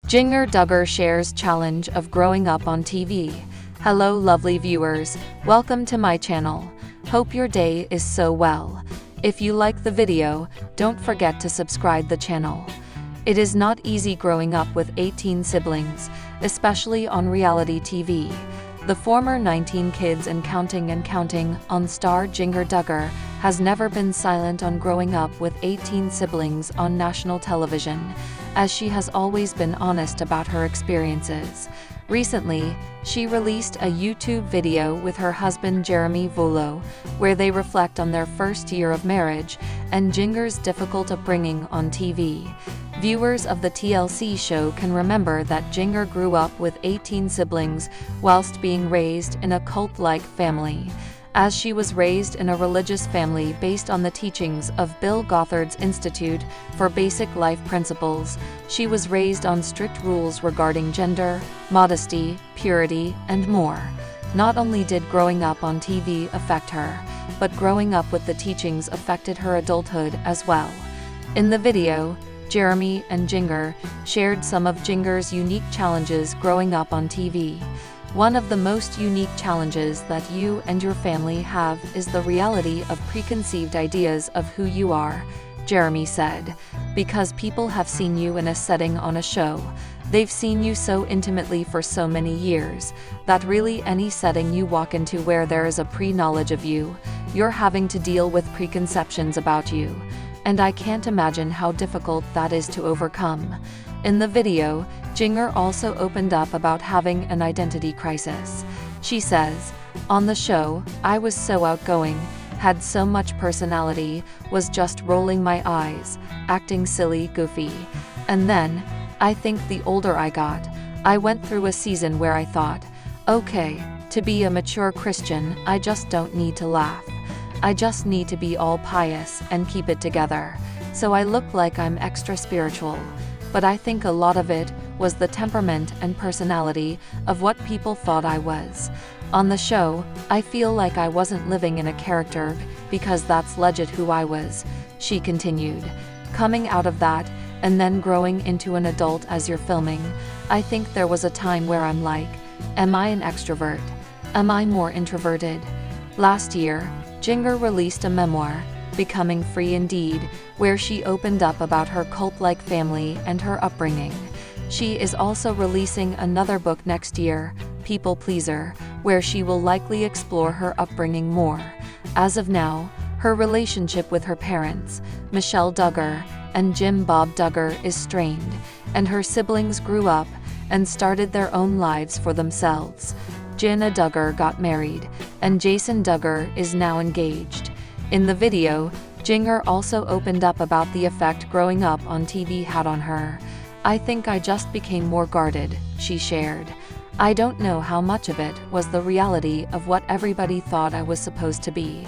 Jinger Duggar shares challenge of growing up on TV. Hello lovely viewers, welcome to my channel. Hope your day is so well. If you like the video, don't forget to subscribe the channel. It is not easy growing up with 18 siblings, especially on reality TV. The former 19 Kids and Counting on star Jinger Duggar has never been silent on growing up with 18 siblings on national television, as she has always been honest about her experiences. Recently, she released a YouTube video with her husband Jeremy Volo, where they reflect on their first year of marriage and Jinger's difficult upbringing on TV. Viewers of the TLC show can remember that Jinger grew up with 18 siblings whilst being raised in a cult-like family. As she was raised in a religious family based on the teachings of Bill Gothard's Institute for Basic Life Principles, she was raised on strict rules regarding gender, modesty, purity, and more. Not only did growing up on TV affect her, but growing up with the teachings affected her adulthood as well. In the video, Jeremy and Jinger shared some of Jinger's unique challenges growing up on TV. One of the most unique challenges that you and your family have is the reality of preconceived ideas of who you are, Jeremy said. Because people have seen you in a setting on a show, they've seen you so intimately for so many years, that really any setting you walk into where there is a pre-knowledge of you, you're having to deal with preconceptions about you. And I can't imagine how difficult that is to overcome. In the video, Jinger also opened up about having an identity crisis. She says, "On the show, I was so outgoing, had so much personality, was just rolling my eyes, acting silly, goofy. And then, I think the older I got, I went through a season where I thought, okay, to be a mature Christian, I just don't need to laugh. I just need to be all pious and keep it together. So I look like I'm extra spiritual. But I think a lot of it was the temperament and personality of what people thought I was. On the show, I feel like I wasn't living in a character because that's legit who I was," she continued. "Coming out of that, and then growing into an adult as you're filming, I think there was a time where I'm like, am I an extrovert? Am I more introverted?" Last year, Jinger released a memoir, Becoming Free Indeed, where she opened up about her cult-like family and her upbringing. She is also releasing another book next year, People Pleaser, where she will likely explore her upbringing more. As of now, her relationship with her parents, Michelle Duggar and Jim Bob Duggar, is strained, and her siblings grew up and started their own lives for themselves. Jinger Duggar got married, and Jason Duggar is now engaged. In the video, Jinger also opened up about the effect growing up on TV had on her. "I think I just became more guarded," she shared. "I don't know how much of it was the reality of what everybody thought I was supposed to be.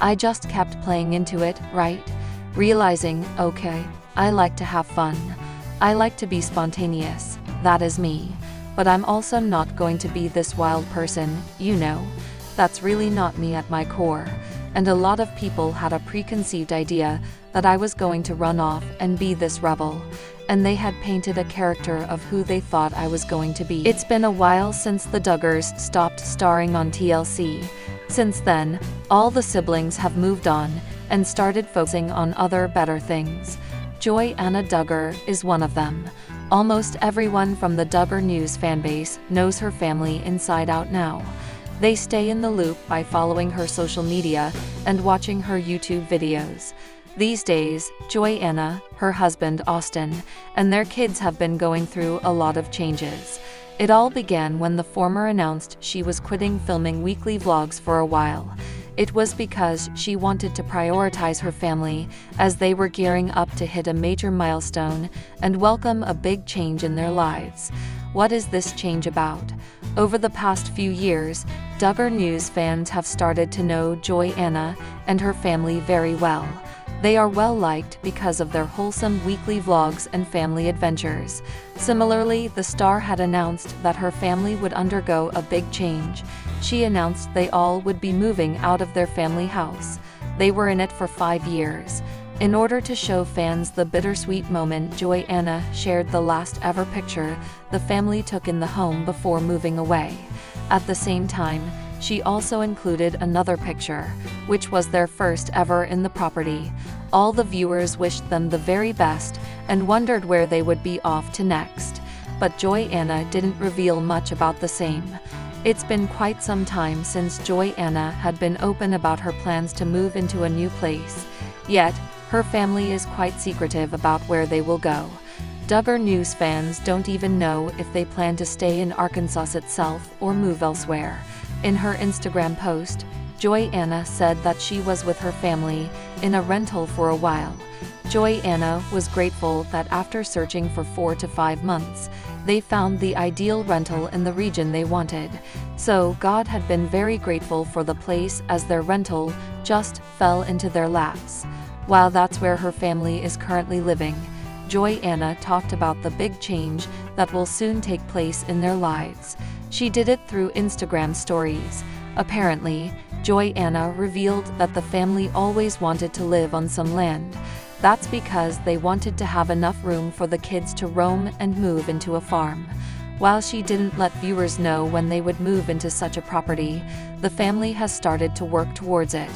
I just kept playing into it, right? Realizing, okay, I like to have fun. I like to be spontaneous, that is me. But I'm also not going to be this wild person, you know? That's really not me at my core. And a lot of people had a preconceived idea that I was going to run off and be this rebel. And they had painted a character of who they thought I was going to be." It's been a while since the Duggars stopped starring on TLC. Since then, all the siblings have moved on and started focusing on other better things. Joy-Anna Duggar is one of them. Almost everyone from the Duggar News fanbase knows her family inside out now. They stay in the loop by following her social media and watching her YouTube videos. These days, Joy-Anna, her husband Austin, and their kids have been going through a lot of changes. It all began when the former announced she was quitting filming weekly vlogs for a while. It was because she wanted to prioritize her family as they were gearing up to hit a major milestone and welcome a big change in their lives. What is this change about? Over the past few years, Duggar News fans have started to know Joy-Anna and her family very well. They are well liked because of their wholesome weekly vlogs and family adventures. Similarly, the star had announced that her family would undergo a big change. She announced they all would be moving out of their family house. They were in it for 5 years. In order to show fans the bittersweet moment, Joanna shared the last ever picture the family took in the home before moving away. At the same time, she also included another picture, which was their first ever in the property. All the viewers wished them the very best and wondered where they would be off to next. But Joanna didn't reveal much about the same. It's been quite some time since Joanna had been open about her plans to move into a new place. Yet, her family is quite secretive about where they will go. Duggar News fans don't even know if they plan to stay in Arkansas itself or move elsewhere. In her Instagram post, Joanna said that she was with her family in a rental for a while. Joanna was grateful that after searching for 4 to 5 months, they found the ideal rental in the region they wanted. So God had been very grateful for the place, as their rental just fell into their laps. While that's where her family is currently living, Joanna talked about the big change that will soon take place in their lives. She did it through Instagram stories. Apparently, Joanna revealed that the family always wanted to live on some land. That's because they wanted to have enough room for the kids to roam and move into a farm. While she didn't let viewers know when they would move into such a property, the family has started to work towards it.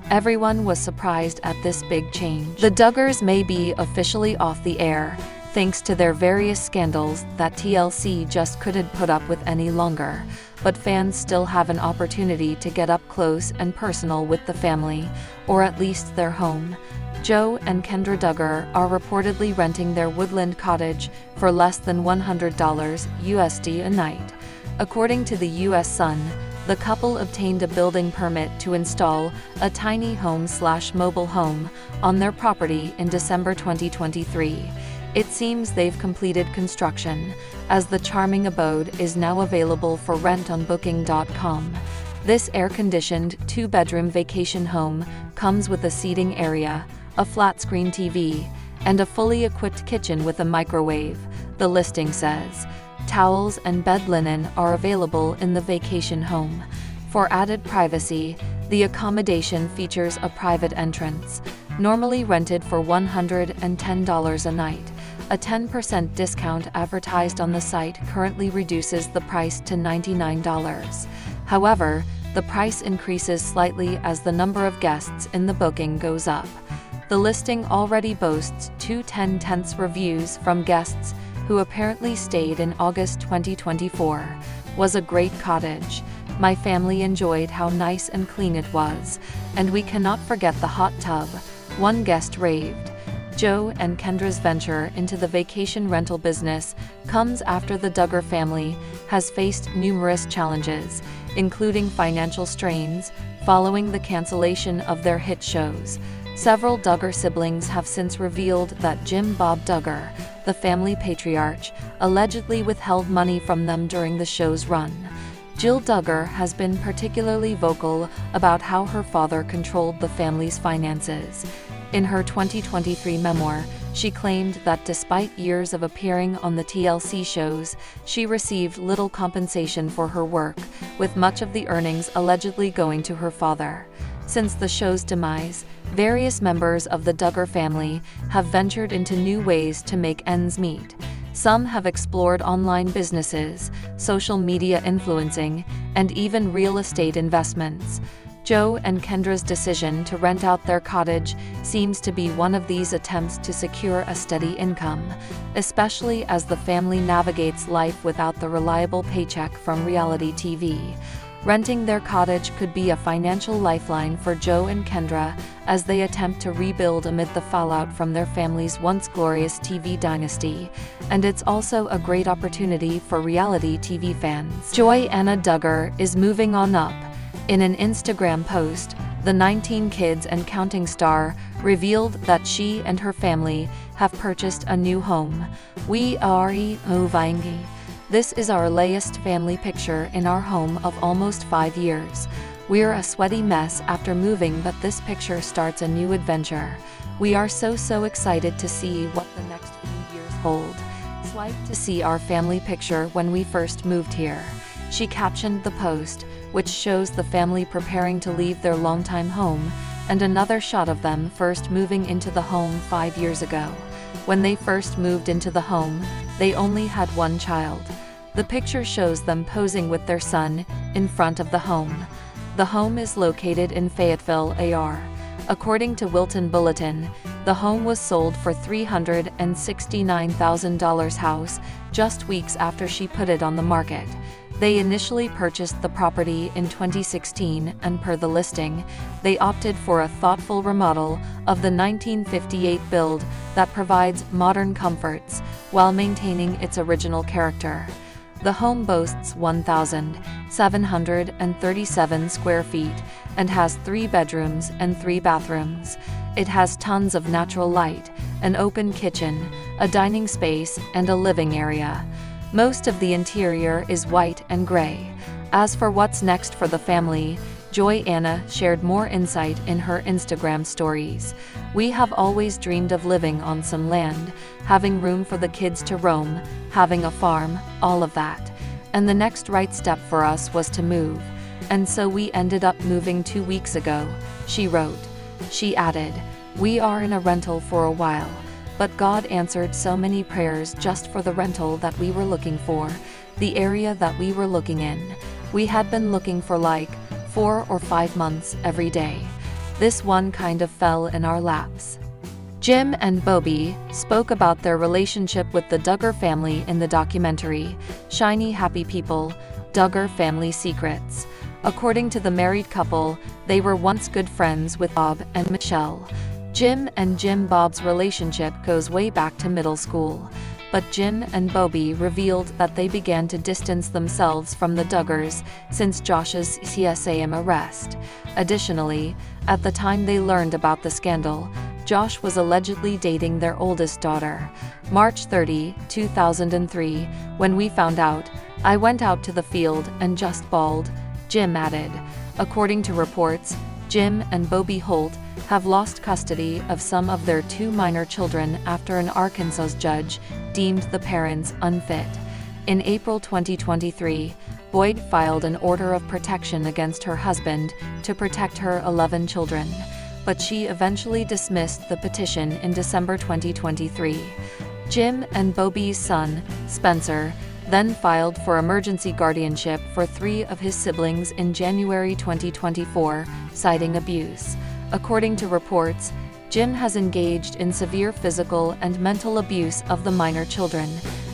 Everyone was surprised at this big change. The Duggars may be officially off the air, thanks to their various scandals that TLC just couldn't put up with any longer. But fans still have an opportunity to get up close and personal with the family, or at least their home. Joe and Jinger Duggar are reportedly renting their woodland cottage for less than $100 USD a night. According to the US Sun, the couple obtained a building permit to install a tiny home/mobile home on their property in December 2023. It seems they've completed construction, as the charming abode is now available for rent on Booking.com. This air-conditioned 2-bedroom vacation home comes with a seating area, a flat-screen TV, and a fully equipped kitchen with a microwave, the listing says. Towels and bed linen are available in the vacation home. For added privacy, the accommodation features a private entrance, normally rented for $110 a night. A 10% discount advertised on the site currently reduces the price to $99. However, the price increases slightly as the number of guests in the booking goes up. The listing already boasts 2 10-tenths reviews from guests who apparently stayed in August 2024. Was a great cottage. My family enjoyed how nice and clean it was, and we cannot forget the hot tub, one guest raved. Joe and Jinger's venture into the vacation rental business comes after the Duggar family has faced numerous challenges, including financial strains, following the cancellation of their hit shows. Several Duggar siblings have since revealed that Jim Bob Duggar, the family patriarch, allegedly withheld money from them during the show's run. Jill Duggar has been particularly vocal about how her father controlled the family's finances. In her 2023 memoir, she claimed that despite years of appearing on the TLC shows, she received little compensation for her work, with much of the earnings allegedly going to her father. Since the show's demise, various members of the Duggar family have ventured into new ways to make ends meet. Some have explored online businesses, social media influencing, and even real estate investments. Joe and Jinger's decision to rent out their cottage seems to be one of these attempts to secure a steady income, especially as the family navigates life without the reliable paycheck from reality TV. Renting their cottage could be a financial lifeline for Joe and Jinger as they attempt to rebuild amid the fallout from their family's once glorious TV dynasty, and it's also a great opportunity for reality TV fans. Joanna Duggar is moving on up. In an Instagram post, the 19 Kids and Counting star revealed that she and her family have purchased a new home. We are moving. This is our latest family picture in our home of almost 5 years. We're a sweaty mess after moving, but this picture starts a new adventure. We are so excited to see what the next few years hold. Swipe to see our family picture when we first moved here. She captioned the post, which shows the family preparing to leave their longtime home, and another shot of them first moving into the home 5 years ago. When they first moved into the home, they only had one child. The picture shows them posing with their son in front of the home. The home is located in Fayetteville, AR. According to Wilton Bulletin, the home was sold for $369,000 house just weeks after she put it on the market. They initially purchased the property in 2016 and per the listing, they opted for a thoughtful remodel of the 1958 build that provides modern comforts while maintaining its original character. The home boasts 1,737 square feet and has 3 bedrooms and 3 bathrooms. It has tons of natural light, an open kitchen, a dining space, and a living area. Most of the interior is white and gray. As for what's next for the family, Joy Anna shared more insight in her Instagram stories. "We have always dreamed of living on some land, having room for the kids to roam, having a farm, all of that. And the next right step for us was to move. And so we ended up moving 2 weeks ago," she wrote. She added, "We are in a rental for a while, but God answered so many prayers just for the rental that we were looking for, the area that we were looking in. We had been looking for like 4 or 5 months every day. This one kind of fell in our laps." Jim and Bobby spoke about their relationship with the Duggar family in the documentary, Shiny Happy People, Duggar Family Secrets. According to the married couple, they were once good friends with Bob and Michelle. Jim and Jim Bob's relationship goes way back to middle school, but Jim and Bobby revealed that they began to distance themselves from the Duggars since Josh's CSAM arrest. Additionally, at the time they learned about the scandal, Josh was allegedly dating their oldest daughter. March 30, 2003, "When we found out, I went out to the field and just bawled," Jim added. According to reports, Jim and Bobby Holt have lost custody of some of their 2 minor children after an Arkansas judge deemed the parents unfit. In April 2023, Boyd filed an order of protection against her husband to protect her 11 children, but she eventually dismissed the petition in December 2023. Jim and Bobby's son, Spencer, then filed for emergency guardianship for 3 of his siblings in January 2024, citing abuse. According to reports, Jim has engaged in severe physical and mental abuse of the minor children,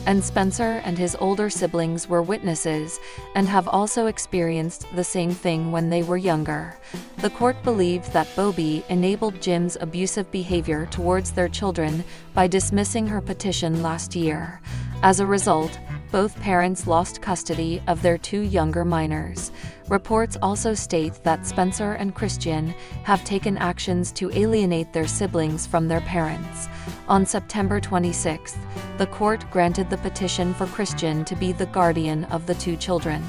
and Spencer and his older siblings were witnesses and have also experienced the same thing when they were younger. The court believed that Bobby enabled Jim's abusive behavior towards their children by dismissing her petition last year. As a result, both parents lost custody of their 2 younger minors. Reports also state that Spencer and Christian have taken actions to alienate their siblings from their parents. On September 26, the court granted the petition for Christian to be the guardian of the 2 children.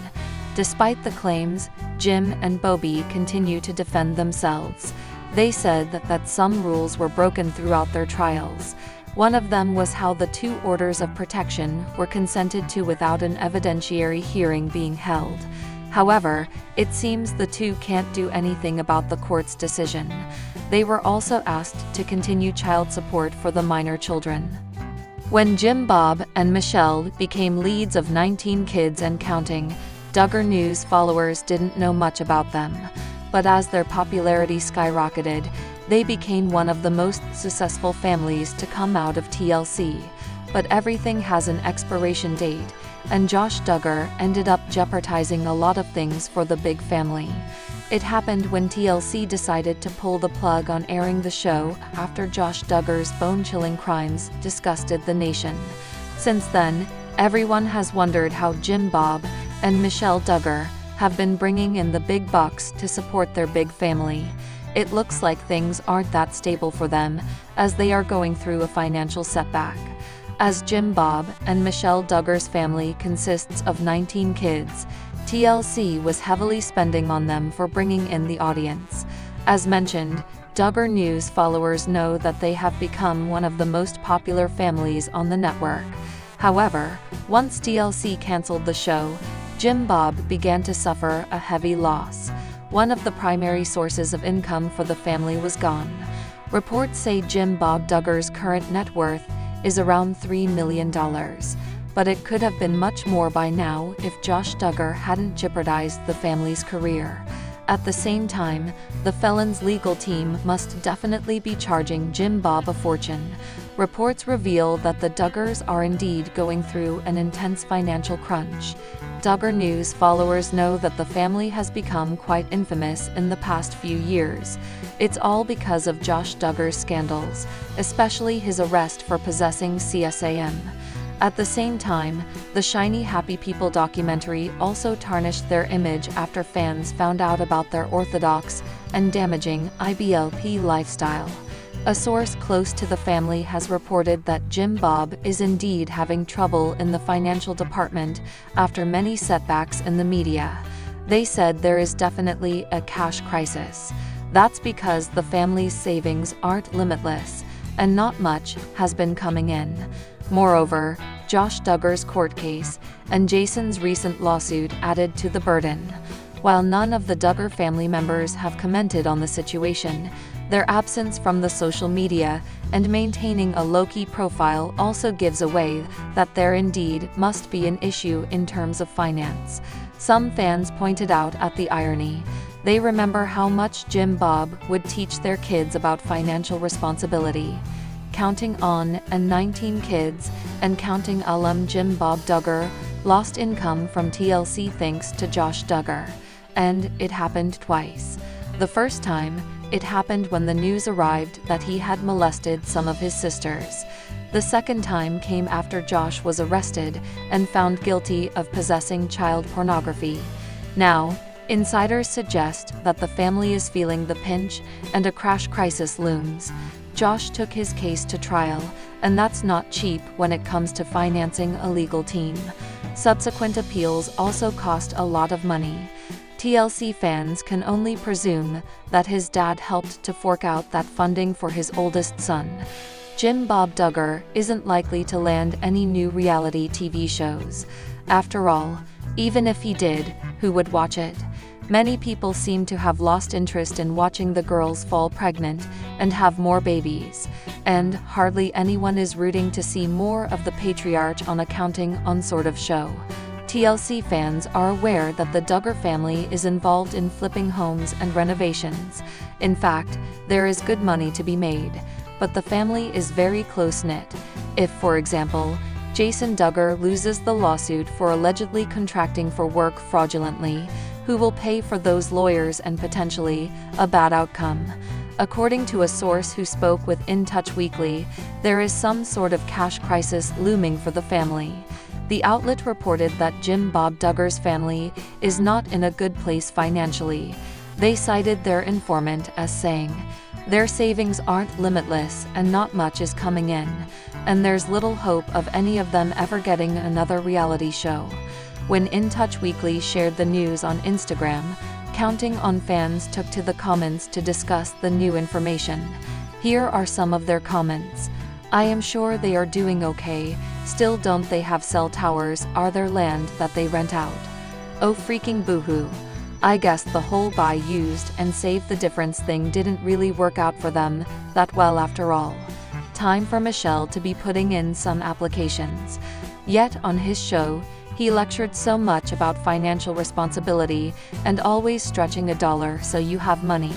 Despite the claims, Jim and Bobby continue to defend themselves. They said that some rules were broken throughout their trials. One of them was how the 2 orders of protection were consented to without an evidentiary hearing being held. However, it seems the 2 can't do anything about the court's decision. They were also asked to continue child support for the minor children. When Jim Bob and Michelle became leads of 19 kids and counting, Duggar News followers didn't know much about them. But as their popularity skyrocketed, they became one of the most successful families to come out of TLC. But everything has an expiration date, and Josh Duggar ended up jeopardizing a lot of things for the big family. It happened when TLC decided to pull the plug on airing the show after Josh Duggar's bone-chilling crimes disgusted the nation. Since then, everyone has wondered how Jim Bob and Michelle Duggar have been bringing in the big bucks to support their big family. It looks like things aren't that stable for them, as they are going through a financial setback. As Jim Bob and Michelle Duggar's family consists of 19 kids, TLC was heavily spending on them for bringing in the audience. As mentioned, Duggar News followers know that they have become one of the most popular families on the network. However, once TLC canceled the show, Jim Bob began to suffer a heavy loss. one of the primary sources of income for the family was gone. Reports say Jim Bob Duggar's current net worth is around $3 million, but it could have been much more by now if Josh Duggar hadn't jeopardized the family's career. At the same time, the felon's legal team must definitely be charging Jim Bob a fortune. Reports reveal that the Duggars are indeed going through an intense financial crunch. Duggar News followers know that the family has become quite infamous in the past few years. It's all because of Josh Duggar's scandals, especially his arrest for possessing CSAM. At the same time, the Shiny Happy People documentary also tarnished their image after fans found out about their orthodox and damaging IBLP lifestyle. A source close to the family has reported that Jim Bob is indeed having trouble in the financial department after many setbacks in the media. They said there is definitely a cash crisis. That's because the family's savings aren't limitless, and not much has been coming in. Moreover, Josh Duggar's court case and Jason's recent lawsuit added to the burden. While none of the Duggar family members have commented on the situation, their absence from the social media and maintaining a low-key profile also gives away that there indeed must be an issue in terms of finance. Some fans pointed out at the irony. They remember how much Jim Bob would teach their kids about financial responsibility. Counting on and 19 kids, and counting alum Jim Bob Duggar lost income from TLC thanks to Josh Duggar. And it happened twice. The first time, it happened when the news arrived that he had molested some of his sisters. The second time came after Josh was arrested and found guilty of possessing child pornography. Now, insiders suggest that the family is feeling the pinch and a crash crisis looms. Josh took his case to trial, and that's not cheap when it comes to financing a legal team. Subsequent appeals also cost a lot of money. TLC fans can only presume that his dad helped to fork out that funding for his oldest son. Jim Bob Duggar isn't likely to land any new reality TV shows. After all, even if he did, who would watch it? Many people seem to have lost interest in watching the girls fall pregnant and have more babies, and hardly anyone is rooting to see more of the patriarch on a counting on sort of show. TLC fans are aware that the Duggar family is involved in flipping homes and renovations. In fact, there is good money to be made, but the family is very close-knit. If, for example, Jason Duggar loses the lawsuit for allegedly contracting for work fraudulently, who will pay for those lawyers and potentially a bad outcome? According to a source who spoke with In Touch Weekly, there is some sort of cash crisis looming for the family. The outlet reported that Jim Bob Duggar's family is not in a good place financially. They cited their informant as saying, "Their savings aren't limitless and not much is coming in, and there's little hope of any of them ever getting another reality show." When In Touch Weekly shared the news on Instagram, Counting on fans took to the comments to discuss the new information. Here are some of their comments. "I am sure they are doing okay, still don't they have cell towers are their land that they rent out? Oh freaking boohoo. I guess the whole buy used and save the difference thing didn't really work out for them that well after all. Time for Michelle to be putting in some applications." Yet on his show, he lectured so much about financial responsibility and always stretching a dollar so you have money.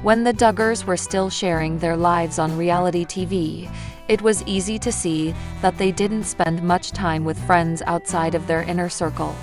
When the Duggars were still sharing their lives on reality TV, it was easy to see that they didn't spend much time with friends outside of their inner circle.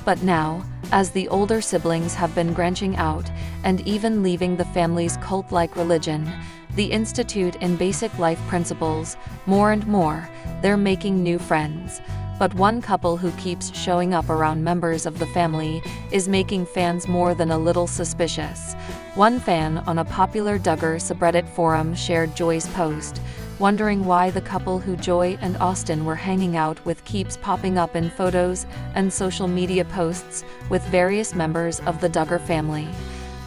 But now, as the older siblings have been branching out and even leaving the family's cult-like religion, the Institute in Basic Life Principles, more and more, they're making new friends. But one couple who keeps showing up around members of the family is making fans more than a little suspicious. One fan on a popular Duggar subreddit forum shared Joy's post, wondering why the couple who Joy and Austin were hanging out with keeps popping up in photos and social media posts with various members of the Duggar family.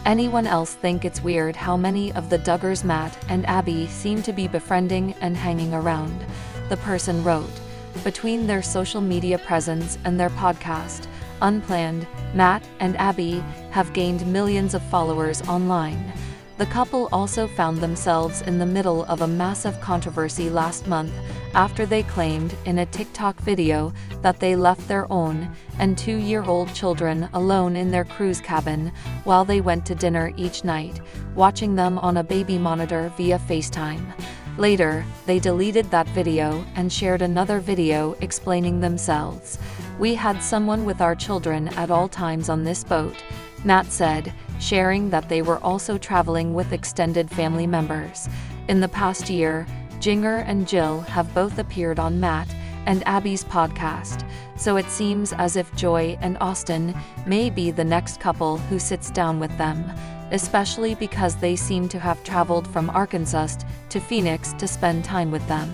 Anyone else think it's weird how many of the Duggars, Matt and Abby, seem to be befriending and hanging around? The person wrote, "Between their social media presence and their podcast, Unplanned, Matt and Abby have gained millions of followers online. The couple also found themselves in the middle of a massive controversy last month after they claimed in a TikTok video that they left their own and 2-year-old children alone in their cruise cabin while they went to dinner each night, watching them on a baby monitor via FaceTime. Later, they deleted that video and shared another video explaining themselves. "We had someone with our children at all times on this boat," Matt said, sharing that they were also traveling with extended family members. In the past year, Jinger and Jill have both appeared on Matt and Abby's podcast, so it seems as if Joy and Austin may be the next couple who sits down with them, especially because they seem to have traveled from Arkansas to Phoenix to spend time with them.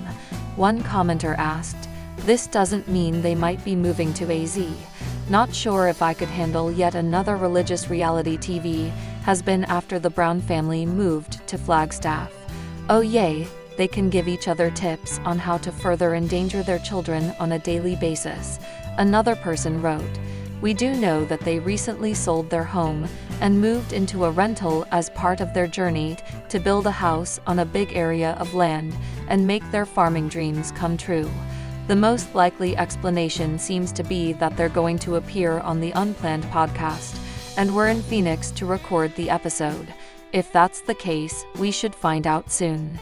One commenter asked, "This doesn't mean they might be moving to AZ. Not sure if I could handle yet another religious reality TV has been after the Brown family moved to Flagstaff. Oh yay, they can give each other tips on how to further endanger their children on a daily basis," another person wrote. "We do know that they recently sold their home and moved into a rental as part of their journey to build a house on a big area of land and make their farming dreams come true. The most likely explanation seems to be that they're going to appear on the Unplanned podcast, and we're in Phoenix to record the episode. If that's the case, we should find out soon."